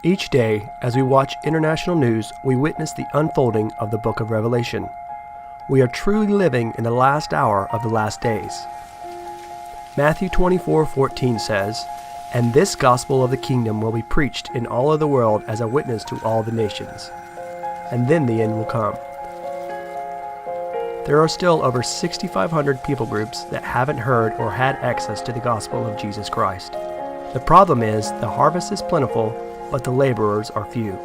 Each day, as we watch international news, we witness the unfolding of the book of Revelation. We are truly living in the last hour of the last days. Matthew 24:14 says, "And this gospel of the kingdom will be preached in all of the world as a witness to all the nations. And then the end will come." There are still over 6,500 people groups that haven't heard or had access to the gospel of Jesus Christ. The problem is the harvest is plentiful, but the laborers are few.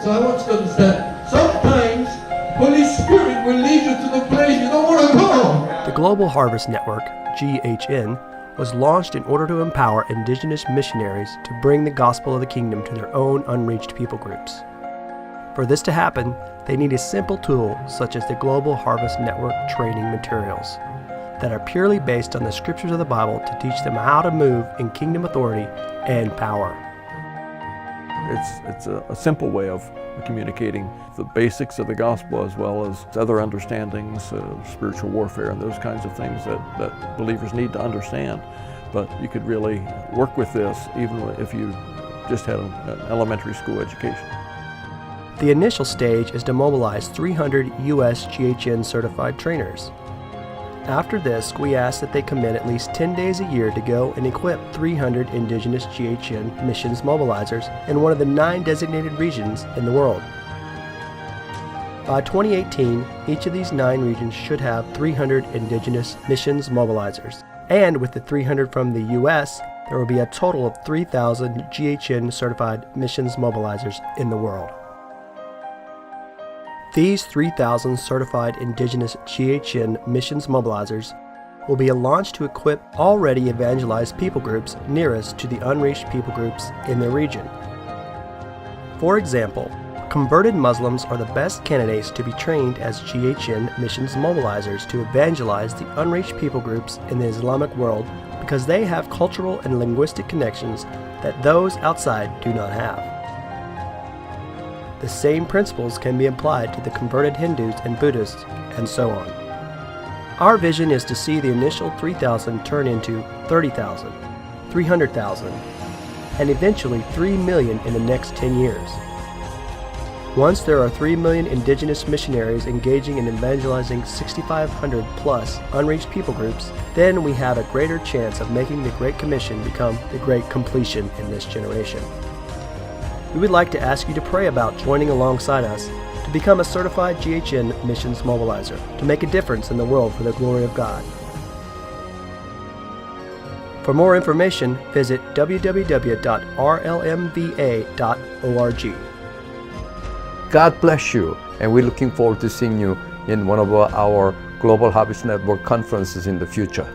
So I want you to understand, sometimes Holy Spirit will lead you to the place you don't want to go. The Global Harvest Network, GHN, was launched in order to empower indigenous missionaries to bring the gospel of the kingdom to their own unreached people groups. For this to happen, they need a simple tool such as the Global Harvest Network training materials that are purely based on the scriptures of the Bible to teach them how to move in kingdom authority and power. It's a simple way of communicating the basics of the gospel as well as other understandings of spiritual warfare and those kinds of things that believers need to understand. But you could really work with this even if you just had an elementary school education. The initial stage is to mobilize 300 U.S. GHN certified trainers. After this, we ask that they commit at least 10 days a year to go and equip 300 indigenous GHN missions mobilizers in one of the 9 designated regions in the world. By 2018, each of these 9 regions should have 300 indigenous missions mobilizers. And with the 300 from the U.S., there will be a total of 3,000 GHN certified missions mobilizers in the world. These 3,000 certified indigenous GHN missions mobilizers will be launched to equip already evangelized people groups nearest to the unreached people groups in the region. For example, converted Muslims are the best candidates to be trained as GHN missions mobilizers to evangelize the unreached people groups in the Islamic world because they have cultural and linguistic connections that those outside do not have. The same principles can be applied to the converted Hindus and Buddhists, and so on. Our vision is to see the initial 3,000 turn into 30,000, 300,000, and eventually 3 million in the next 10 years. Once there are 3 million indigenous missionaries engaging in evangelizing 6,500 plus unreached people groups, then we have a greater chance of making the Great Commission become the Great Completion in this generation. We would like to ask you to pray about joining alongside us to become a certified GHN missions mobilizer to make a difference in the world for the glory of God. For more information, visit www.rlmva.org. God bless you, and we're looking forward to seeing you in one of our Global Harvest Network conferences in the future.